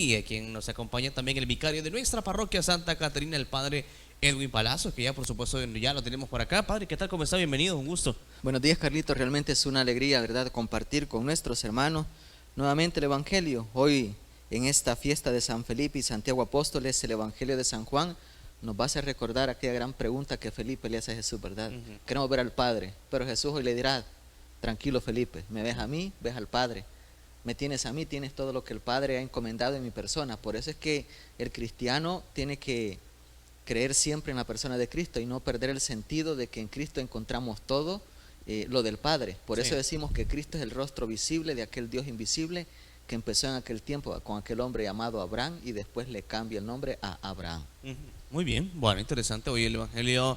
Y a quien nos acompaña también el vicario de nuestra parroquia Santa Caterina, el padre Edwin Palacios, que ya por supuesto ya lo tenemos por acá. Padre, ¿qué tal? ¿Cómo está? Bienvenido, un gusto. Buenos días, Carlitos. Realmente es una alegría, ¿verdad?, compartir con nuestros hermanos nuevamente el Evangelio. Hoy, en esta fiesta de San Felipe y Santiago Apóstoles, el Evangelio de San Juan nos va a hacer recordar aquella gran pregunta que Felipe le hace a Jesús, ¿verdad? Queremos ver al Padre, pero Jesús hoy le dirá: tranquilo, Felipe, me ves a mí, ves al Padre. Me tienes a mí, tienes todo lo que el Padre ha encomendado en mi persona. Por eso es que el cristiano tiene que creer siempre en la persona de Cristo y no perder el sentido de que en Cristo encontramos todo lo del Padre. Por eso decimos que Cristo es el rostro visible de aquel Dios invisible que empezó en aquel tiempo con aquel hombre llamado Abraham y después le cambia el nombre a Abraham. Muy bien, bueno, interesante. Hoy el Evangelio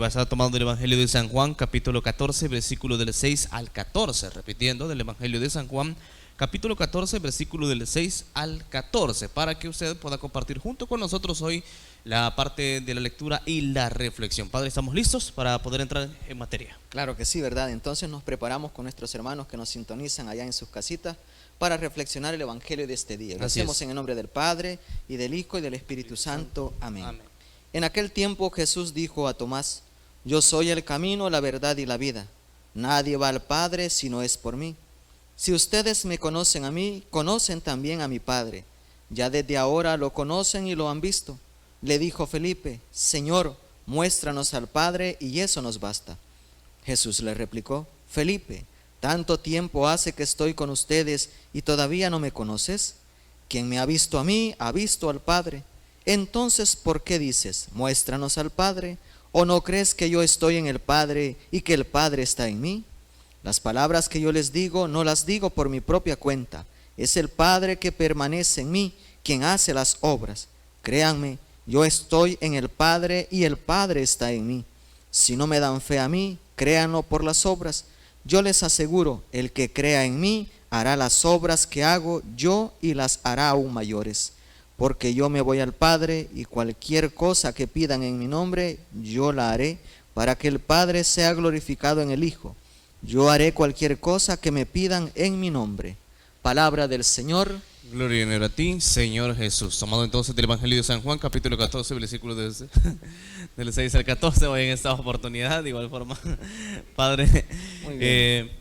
va a estar tomando el Evangelio de San Juan, capítulo 14, versículo del 6 al 14, repitiendo, del Evangelio de San Juan, capítulo 14, versículo del 6 al 14, para que usted pueda compartir junto con nosotros hoy la parte de la lectura y la reflexión. Padre, ¿estamos listos para poder entrar en materia? Claro que sí, ¿verdad? Entonces nos preparamos con nuestros hermanos que nos sintonizan allá en sus casitas para reflexionar el Evangelio de este día. Lo hacemos en el nombre del Padre, y del Hijo, y del Espíritu Santo. Amén. Amén. En aquel tiempo Jesús dijo a Tomás: yo soy el camino, la verdad y la vida. Nadie va al Padre si no es por mí. Si ustedes me conocen a mí, conocen también a mi Padre. Ya desde ahora lo conocen y lo han visto. Le dijo Felipe: Señor, muéstranos al Padre y eso nos basta. Jesús le replicó: Felipe, ¿tanto tiempo hace que estoy con ustedes y todavía no me conoces? Quien me ha visto a mí, ha visto al Padre. Entonces, ¿por qué dices: muéstranos al Padre? ¿O no crees que yo estoy en el Padre y que el Padre está en mí? Las palabras que yo les digo, no las digo por mi propia cuenta. Es el Padre que permanece en mí, quien hace las obras. Créanme, yo estoy en el Padre y el Padre está en mí. Si no me dan fe a mí, créanlo por las obras. Yo les aseguro, el que crea en mí, hará las obras que hago yo y las hará aún mayores. Porque yo me voy al Padre y cualquier cosa que pidan en mi nombre, yo la haré, para que el Padre sea glorificado en el Hijo. Yo haré cualquier cosa que me pidan en mi nombre. Palabra del Señor. Gloria y honor a ti, Señor Jesús. Tomado entonces del Evangelio de San Juan, capítulo 14, versículo del 6 al 14, hoy en esta oportunidad, de igual forma, Padre. Muy bien.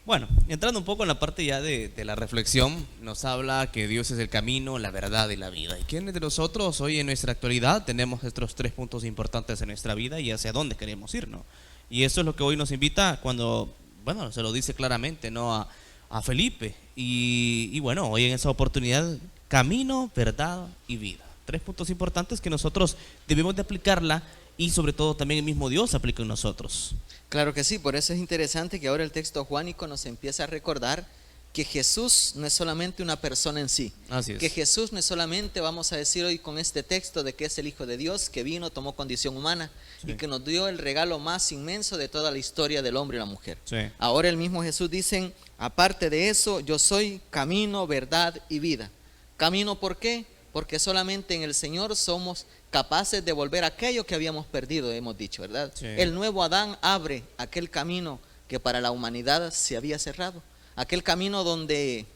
Bueno, entrando un poco en la parte ya de la reflexión, nos habla que Dios es el camino, la verdad y la vida. ¿Y quiénes de nosotros hoy en nuestra actualidad tenemos estos tres puntos importantes en nuestra vida y hacia dónde queremos ir, ¿no? Y eso es lo que hoy nos invita cuando, bueno, se lo dice claramente, ¿no? A Felipe. Y bueno, hoy en esa oportunidad, camino, verdad y vida. Tres puntos importantes que nosotros debemos de aplicarla y sobre todo también el mismo Dios aplica en nosotros. Claro que sí, por eso es interesante que ahora el texto juánico nos empieza a recordar que Jesús no es solamente una persona en sí. Así es. Que Jesús no es solamente, vamos a decir hoy con este texto, de que es el Hijo de Dios, que vino, tomó condición humana, sí, y que nos dio el regalo más inmenso de toda la historia del hombre y la mujer. Sí. Ahora el mismo Jesús dice: aparte de eso, yo soy camino, verdad y vida. Camino, ¿por qué? Porque solamente en el Señor somos capaces de volver aquello que habíamos perdido, hemos dicho, ¿verdad? Sí. El nuevo Adán abre aquel camino que para la humanidad se había cerrado. Aquel camino donde,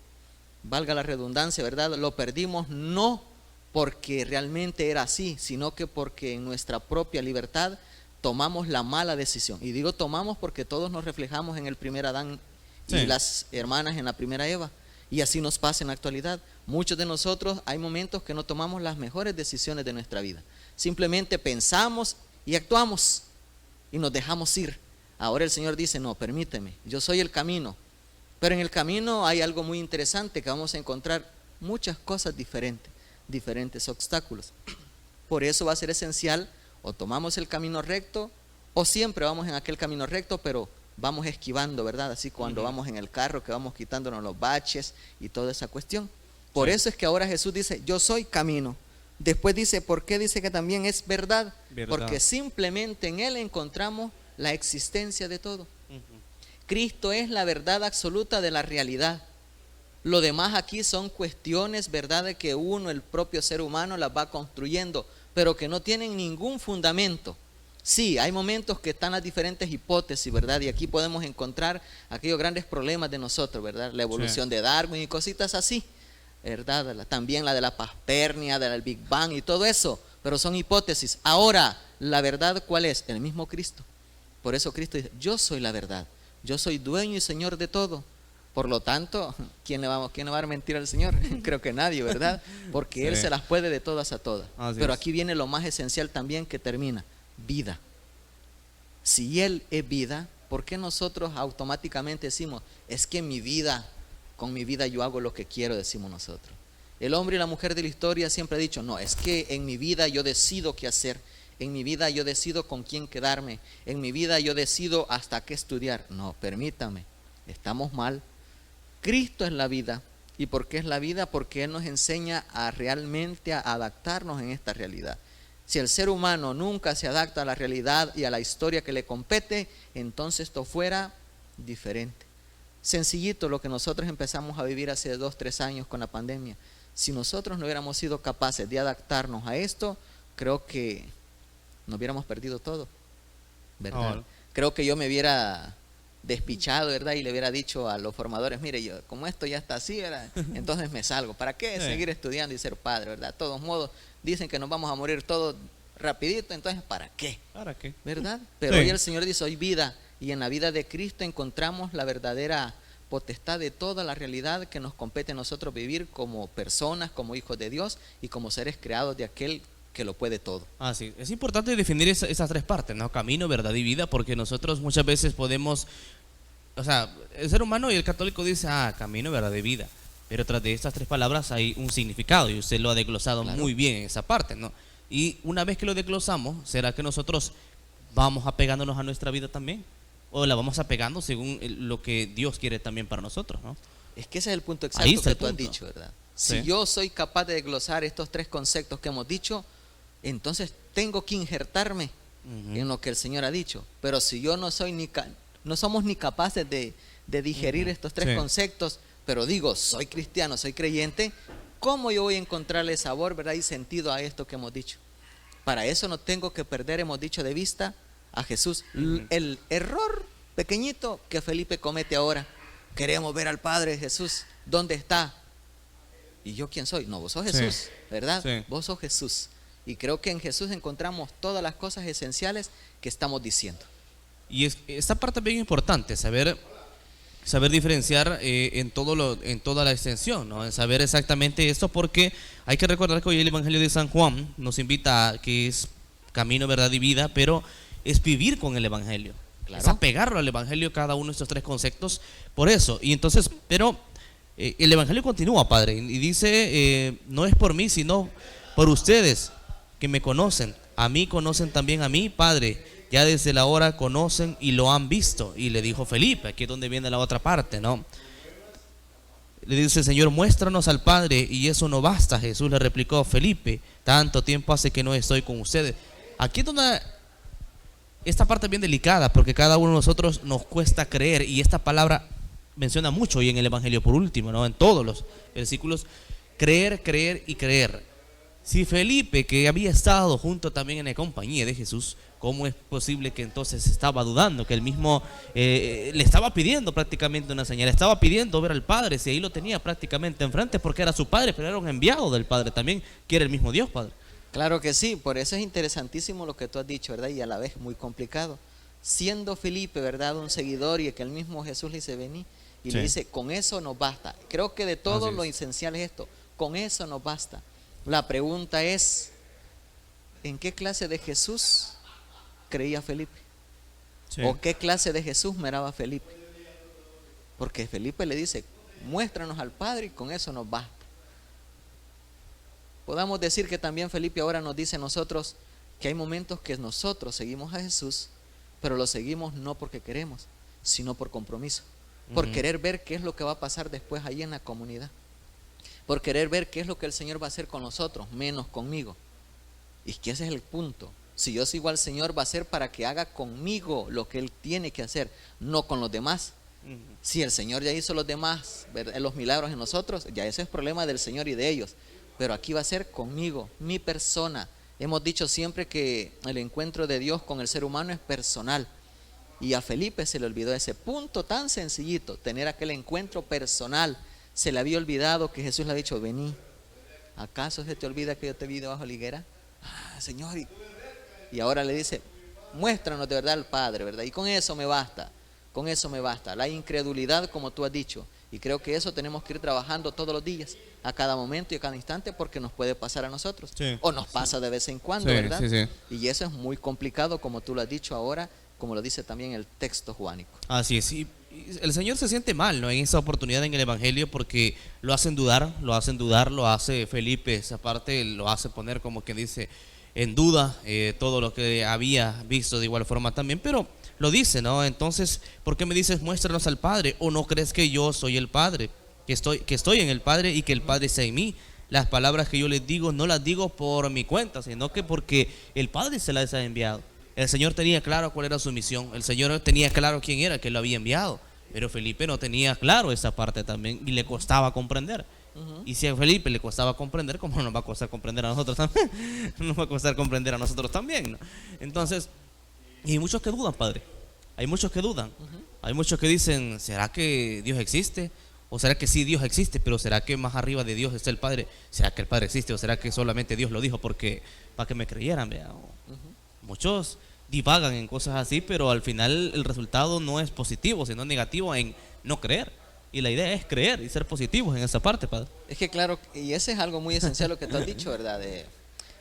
valga la redundancia, ¿verdad?, lo perdimos no porque realmente era así, sino que porque en nuestra propia libertad tomamos la mala decisión. Y digo tomamos porque todos nos reflejamos en el primer Adán, sí, y las hermanas en la primera Eva. Y así nos pasa en la actualidad. Muchos de nosotros hay momentos que no tomamos las mejores decisiones de nuestra vida. Simplemente pensamos y actuamos y nos dejamos ir. Ahora el Señor dice: no, permíteme, yo soy el camino. Pero en el camino hay algo muy interesante, que vamos a encontrar muchas cosas diferentes obstáculos. Por eso va a ser esencial, o tomamos el camino recto, o siempre vamos en aquel camino recto, pero vamos esquivando, ¿verdad? Así cuando vamos en el carro, que vamos quitándonos los baches y toda esa cuestión. Por eso es que ahora Jesús dice: yo soy camino. Después dice, ¿por qué dice que también es verdad? Porque simplemente en Él encontramos la existencia de todo. Cristo es la verdad absoluta de la realidad. Lo demás aquí son cuestiones, ¿verdad?, de que uno, el propio ser humano, las va construyendo, pero que no tienen ningún fundamento. Sí, hay momentos que están las diferentes hipótesis, ¿verdad? Y aquí podemos encontrar aquellos grandes problemas de nosotros, ¿verdad? La evolución, sí, de Darwin y cositas así. ¿verdad? También la de la Paspernia, del Big Bang y todo eso, pero son hipótesis. Ahora, la verdad, ¿cuál es? El mismo Cristo. Por eso Cristo dice, yo soy la verdad, yo soy dueño y señor de todo. Por lo tanto, ¿quién le va a dar mentira al Señor? Creo que nadie, ¿verdad? Porque sí. Él se las puede de todas a todas. Pero aquí viene lo más esencial también que termina, vida. Si Él es vida, ¿por qué nosotros automáticamente decimos, es que mi vida, con mi vida yo hago lo que quiero, decimos nosotros? El hombre y la mujer de la historia siempre ha dicho, no, es que en mi vida yo decido qué hacer, en mi vida yo decido con quién quedarme, en mi vida yo decido hasta qué estudiar. No, permítame, estamos mal. Cristo es la vida. ¿Y por qué es la vida? Porque Él nos enseña a realmente a adaptarnos en esta realidad. Si el ser humano nunca se adapta a la realidad y a la historia que le compete, entonces esto fuera diferente. Sencillito lo que nosotros empezamos a vivir hace 2, 3 años con la pandemia. Si nosotros no hubiéramos sido capaces de adaptarnos a esto, creo que nos hubiéramos perdido todo, ¿verdad? Creo que yo me hubiera despichado, ¿verdad? Y le hubiera dicho a los formadores, mire, yo como esto ya está así, ¿verdad? Entonces me salgo. ¿Para qué seguir estudiando y ser padre, verdad? De todos modos, dicen que nos vamos a morir todos rapidito, entonces ¿para qué? ¿Para qué? ¿Verdad? Pero hoy el Señor dice, hoy vida, y en la vida de Cristo encontramos la verdadera potestad de toda la realidad que nos compete a nosotros vivir como personas, como hijos de Dios y como seres creados de aquel que lo puede todo. Sí. Es importante definir esas 3 partes, ¿no? Camino, verdad y vida, porque nosotros muchas veces podemos, o sea, el ser humano y el católico dice, camino, verdad y vida, pero tras de estas 3 palabras hay un significado y usted lo ha desglosado muy bien en esa parte, ¿no? Y una vez que lo desglosamos, ¿será que nosotros vamos apegándonos a nuestra vida también? ¿O la vamos apegando según lo que Dios quiere también para nosotros, ¿no? Es que ese es el punto exacto que tú has dicho, ¿verdad? Si yo soy capaz de desglosar estos 3 conceptos que hemos dicho, entonces tengo que injertarme en lo que el Señor ha dicho. Pero si yo no somos ni capaces de digerir estos 3 conceptos, pero digo, soy cristiano, soy creyente, ¿cómo yo voy a encontrarle sabor, verdad, y sentido a esto que hemos dicho? Para eso no tengo que perder, hemos dicho, de vista a Jesús. El error pequeñito que Felipe comete ahora, queremos ver al Padre. Jesús, ¿dónde está? ¿Y yo quién soy? No, vos sos Jesús, ¿verdad? Vos sos Jesús. Y creo que en Jesús encontramos todas las cosas esenciales que estamos diciendo. Y esta parte es bien importante, saber diferenciar en toda la extensión, ¿no? En saber exactamente esto, porque hay que recordar que hoy el Evangelio de San Juan nos invita a que es camino, verdad y vida, pero es vivir con el Evangelio, es apegarlo al Evangelio, cada uno de estos 3 conceptos, por eso. Y entonces, pero el Evangelio continúa, Padre, y dice, no es por mí, sino por ustedes que me conocen, a mí conocen también a mí, Padre, ya desde la hora conocen y lo han visto. Y le dijo Felipe, aquí es donde viene la otra parte, ¿no? Le dice, Señor, muéstranos al Padre y eso no basta. Jesús le replicó, Felipe, tanto tiempo hace que no estoy con ustedes. Aquí es donde esta parte es bien delicada, porque cada uno de nosotros nos cuesta creer, y esta palabra menciona mucho hoy en el Evangelio por último, ¿no? En todos los versículos, creer, creer y creer. Si Felipe, que había estado junto también en la compañía de Jesús, ¿cómo es posible que entonces estaba dudando? Que él mismo le estaba pidiendo prácticamente una señal, estaba pidiendo ver al Padre, si ahí lo tenía prácticamente enfrente, porque era su Padre, pero era un enviado del Padre también, que era el mismo Dios, Padre. Claro que sí, por eso es interesantísimo lo que tú has dicho, ¿verdad? Y a la vez muy complicado. Siendo Felipe, ¿verdad?, un seguidor, y que el mismo Jesús le dice, vení, y le dice, con eso nos basta. Creo que de todo lo esencial es esto, con eso nos basta. La pregunta es, ¿en qué clase de Jesús creía Felipe? ¿O qué clase de Jesús miraba Felipe? Porque Felipe le dice, muéstranos al Padre y con eso nos basta. Podamos decir que también Felipe ahora nos dice a nosotros que hay momentos que nosotros seguimos a Jesús, pero lo seguimos no porque queremos, sino por compromiso, por querer ver qué es lo que va a pasar después allí en la comunidad, por querer ver qué es lo que el Señor va a hacer con nosotros, menos conmigo. Y que ese es el punto. Si yo sigo al Señor, va a ser para que haga conmigo lo que Él tiene que hacer, no con los demás. Si el Señor ya hizo los demás, los milagros en nosotros, ya ese es problema del Señor y de ellos. Pero aquí va a ser conmigo, mi persona. Hemos dicho siempre que el encuentro de Dios con el ser humano es personal. Y a Felipe se le olvidó ese punto tan sencillito, tener aquel encuentro personal. Se le había olvidado que Jesús le ha dicho, vení. ¿Acaso se te olvida que yo te vi debajo de la higuera? Ah, Señor. Y ahora le dice, muéstranos de verdad al Padre, ¿verdad? Y con eso me basta. Con eso me basta. La incredulidad, como tú has dicho. Y creo que eso tenemos que ir trabajando todos los días, a cada momento y a cada instante, porque nos puede pasar a nosotros. Sí. O nos pasa de vez en cuando, sí, ¿verdad? Sí, sí. Y eso es muy complicado, como tú lo has dicho ahora, como lo dice también el texto juánico. Así es. Y el Señor se siente mal, ¿no?, en esa oportunidad en el Evangelio, porque lo hacen dudar, lo hace Felipe, esa parte lo hace poner como que dice en duda todo lo que había visto de igual forma también, pero lo dice, ¿no? Entonces, ¿por qué me dices muéstranos al Padre? ¿O no crees que yo soy el Padre? Que estoy en el Padre y que el Padre está en mí. Las palabras que yo les digo no las digo por mi cuenta, sino que porque el Padre se las ha enviado. El Señor tenía claro cuál era su misión. El Señor tenía claro quién era, que lo había enviado. Pero Felipe no tenía claro esa parte también y le costaba comprender. Y si a Felipe le costaba comprender, ¿cómo nos va a costar comprender a nosotros también? Nos va a costar comprender a nosotros también, ¿no? Entonces, y hay muchos que dudan, Padre. Hay muchos que dudan. Hay muchos que dicen, ¿será que Dios existe? ¿O será que sí Dios existe, pero será que más arriba de Dios está el Padre? ¿Será que el Padre existe o será que solamente Dios lo dijo porque para que me creyeran? ¿Vea? Muchos divagan en cosas así, pero al final el resultado no es positivo, sino negativo en no creer. Y la idea es creer y ser positivos en esa parte, Padre. Es que claro, y ese es algo muy esencial lo que tú has dicho, ¿verdad?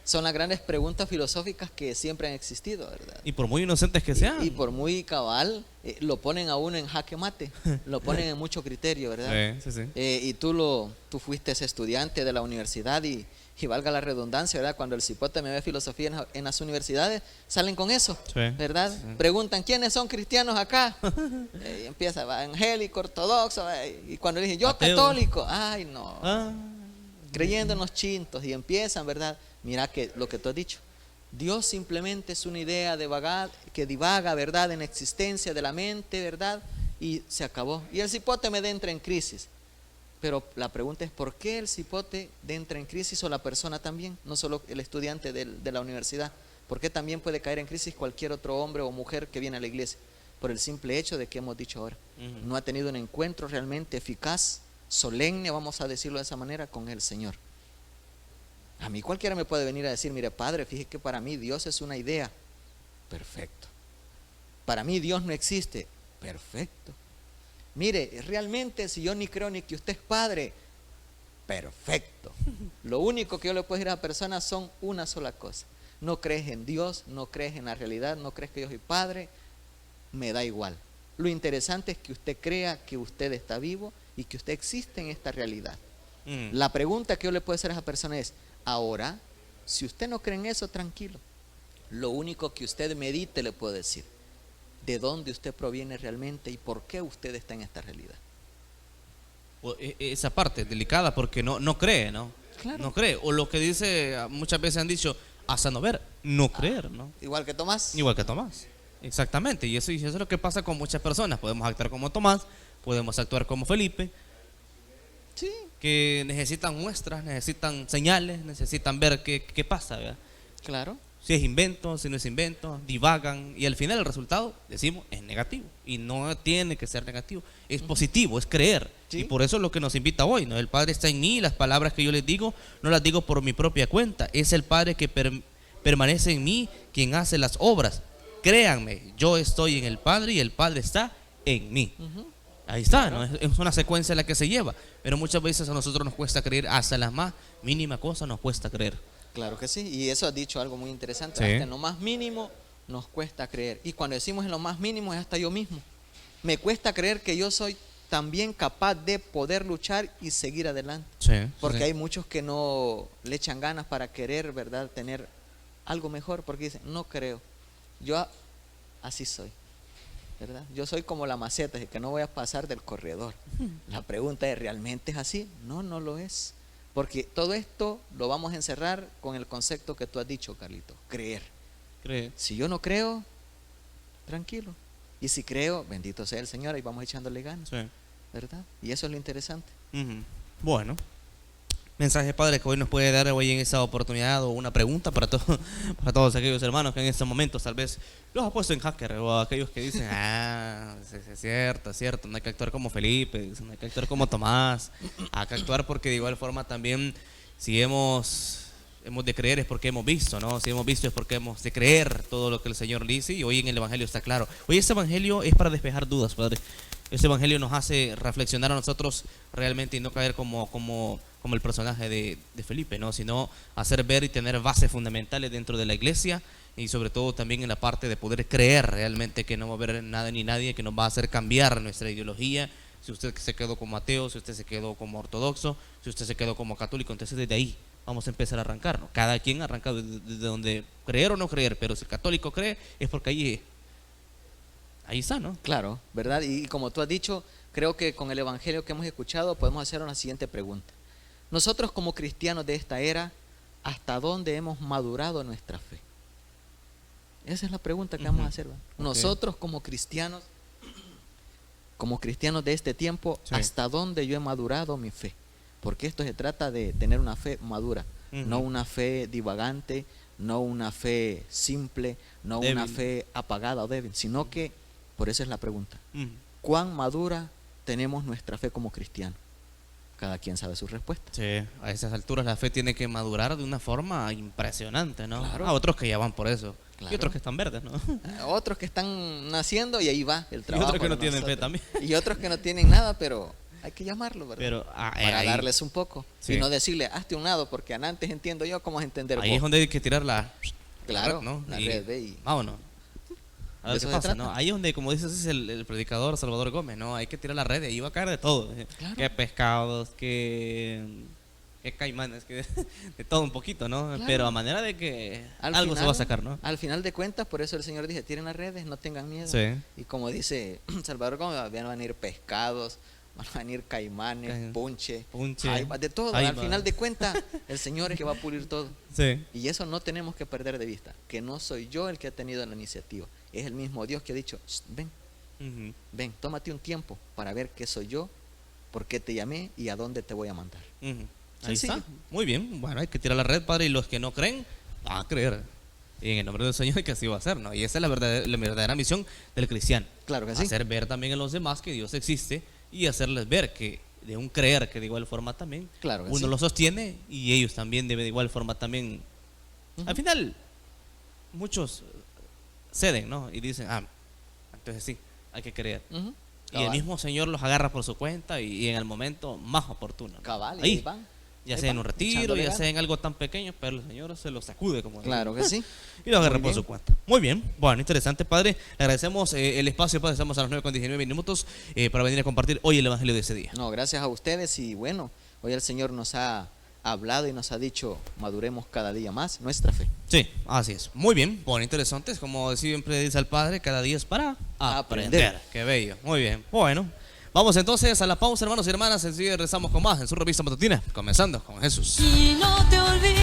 Son las grandes preguntas filosóficas que siempre han existido, ¿verdad? Y por muy inocentes que sean. Y por muy cabal, lo ponen a uno en jaque mate, lo ponen en mucho criterio, ¿verdad? Sí, sí. Y tú fuiste ese estudiante de la universidad y valga la redundancia, ¿verdad? Cuando el cipote me ve filosofía en las universidades, salen con eso, ¿verdad? Sí. Preguntan, ¿quiénes son cristianos acá? Y empieza, evangélico, ortodoxo, y cuando le dije, yo ateo, católico, ay no, creyendo en los chintos, y empiezan, ¿verdad? Mira que lo que tú has dicho, Dios simplemente es una idea que divaga, ¿verdad? En existencia de la mente, ¿verdad? Y se acabó. Y el cipote me entra en crisis. Pero la pregunta es, ¿por qué el cipote entra en crisis o la persona también? No solo el estudiante de la universidad. ¿Por qué también puede caer en crisis cualquier otro hombre o mujer que viene a la iglesia? Por el simple hecho de que hemos dicho ahora. No ha tenido un encuentro realmente eficaz, solemne, vamos a decirlo de esa manera, con el Señor. A mí cualquiera me puede venir a decir, mire Padre, fíjese que para mí Dios es una idea. Perfecto. Para mí Dios no existe. Perfecto. Mire, realmente si yo ni creo ni que usted es Padre, perfecto. Lo único que yo le puedo decir a la persona son una sola cosa. No crees en Dios, no crees en la realidad, no crees que yo soy Padre, me da igual. Lo interesante es que usted crea que usted está vivo y que usted existe en esta realidad. La pregunta que yo le puedo hacer a esa persona es, ahora, si usted no cree en eso, tranquilo. Lo único que usted medite le puedo decir, de dónde usted proviene realmente y por qué usted está en esta realidad. Esa parte es delicada porque no cree, ¿no? Claro. No cree. O lo que dice, muchas veces han dicho, hasta no ver, no creer, ¿no? Igual que Tomás. Igual que Tomás. Exactamente. Y eso es lo que pasa con muchas personas. Podemos actuar como Tomás, podemos actuar como Felipe. Sí. Que necesitan muestras, necesitan señales, necesitan ver qué pasa, ¿verdad? Claro. Si es invento, si no es invento, divagan y al final el resultado, decimos, es negativo y no tiene que ser negativo, es positivo, es creer. ¿Sí? Y por eso es lo que nos invita hoy, ¿no? El Padre está en mí, las palabras que yo les digo no las digo por mi propia cuenta, es el Padre que permanece en mí quien hace las obras. Créanme, yo estoy en el Padre y el Padre está en mí. Ahí está, ¿no? Es una secuencia la que se lleva, pero muchas veces a nosotros nos cuesta creer, hasta la más mínima cosa nos cuesta creer. Claro que sí, y eso has dicho algo muy interesante, sí. Hasta en lo más mínimo nos cuesta creer, y cuando decimos en lo más mínimo es hasta yo mismo, me cuesta creer que yo soy también capaz de poder luchar y seguir adelante, porque hay muchos que no le echan ganas para querer, ¿verdad?, tener algo mejor, porque dicen, no creo, yo así soy, ¿verdad? Yo soy como la maceta, que no voy a pasar del corredor. La pregunta es, ¿realmente es así? No, no lo es. Porque todo esto lo vamos a encerrar con el concepto que tú has dicho, Carlito, creer. Si yo no creo, tranquilo. Y si creo, bendito sea el Señor, ahí vamos echándole ganas, ¿verdad? Y eso es lo interesante. Bueno, mensaje, Padre, que hoy nos puede dar hoy en esta oportunidad, o una pregunta para, para todos aquellos hermanos que en estos momentos tal vez los ha puesto en jaque, o aquellos que dicen, es cierto, no hay que actuar como Felipe, no hay que actuar como Tomás, hay que actuar porque de igual forma también, si hemos de creer es porque hemos visto, ¿no? Si hemos visto es porque hemos de creer todo lo que el Señor dice, y hoy en el Evangelio está claro. Hoy este Evangelio es para despejar dudas, Padre. Este Evangelio nos hace reflexionar a nosotros realmente y no caer como el personaje de Felipe, ¿no? Sino hacer ver y tener bases fundamentales dentro de la iglesia, y sobre todo también en la parte de poder creer realmente que no va a haber nada ni nadie que nos va a hacer cambiar nuestra ideología. Si usted se quedó como ateo, si usted se quedó como ortodoxo, si usted se quedó como católico, entonces desde ahí vamos a empezar a arrancar, ¿no? Cada quien arranca desde donde creer o no creer, pero si el católico cree es porque ahí está, ¿no? Claro, ¿verdad? Y como tú has dicho, creo que con el Evangelio que hemos escuchado podemos hacer una siguiente pregunta. Nosotros como cristianos de esta era, ¿hasta dónde hemos madurado nuestra fe? Esa es la pregunta que vamos a hacer, ¿verdad? Okay. Nosotros como cristianos de este tiempo, sí. ¿Hasta dónde yo he madurado mi fe? Porque esto se trata de tener una fe madura, no una fe divagante, no una fe simple, no débil. Una fe apagada o débil, sino que, por eso es la pregunta, ¿cuán madura tenemos nuestra fe como cristianos? Cada quien sabe su respuesta. Sí, a esas alturas la fe tiene que madurar de una forma impresionante, ¿no? Claro. A otros que ya van por eso. Claro. Y otros que están verdes, ¿no? Otros que están naciendo y ahí va el trabajo. Y otros que no tienen fe también. Y otros que no tienen nada, pero hay que llamarlo, ¿verdad? Pero, para ahí, darles un poco, sí. Y no decirle, hazte un lado, porque antes entiendo yo cómo es entender. Ahí vos. Es donde hay que tirar la red, ¿no? La red, y vámonos. A ver qué pasa, ¿no? Ahí es donde, como dices, es el predicador Salvador Gómez, ¿no? Hay que tirar la red y ahí va a caer de todo. Claro. Que pescados, que caimanes, que de todo un poquito, ¿no? Claro. Pero a manera de que algo final, se va a sacar, ¿no? Al final de cuentas, por eso el Señor dice, tiren las redes, no tengan miedo. Sí. Y como dice Salvador Gómez, van a venir pescados, van a venir caimanes, punche, de todo. Al final de cuentas, el Señor es que va a pulir todo. Sí. Y eso no tenemos que perder de vista, que no soy yo el que ha tenido la iniciativa, es el mismo Dios que ha dicho, ven, ven, tómate un tiempo para ver qué soy yo, por qué te llamé y a dónde te voy a mandar. Ahí está. Muy bien. Bueno, hay que tirar la red, Padre, y los que no creen, van a creer. Y en el nombre del Señor, que así va a ser, ¿no? Y esa es la verdadera misión del cristiano. Claro que sí. Hacer ver también a los demás que Dios existe y hacerles ver que de un creer que de igual forma también uno lo sostiene y ellos también de igual forma también. Al final, muchos ceden, ¿no? Y dicen, entonces sí, hay que creer. Y el mismo Señor los agarra por su cuenta y en el momento más oportuno, ¿no? Cabal, ahí van. Ya sea en un retiro, ya sea en algo tan pequeño, pero el Señor se los sacude como claro que sí. Y los agarra por su cuenta. Muy bien, bueno, interesante, Padre. Le agradecemos el espacio, Padre. Estamos a las 9:19 para venir a compartir hoy el Evangelio de ese día. No, gracias a ustedes. Y bueno, hoy el Señor nos ha hablado y nos ha dicho, maduremos cada día más nuestra fe. Sí, así es. Muy bien, bueno, interesantes. Como siempre dice el Padre, cada día es para aprender. Qué bello. Muy bien, bueno. Vamos entonces a la pausa, hermanos y hermanas. Enseguida regresamos con más en su revista matutina, comenzando con Jesús. Y no te olvides.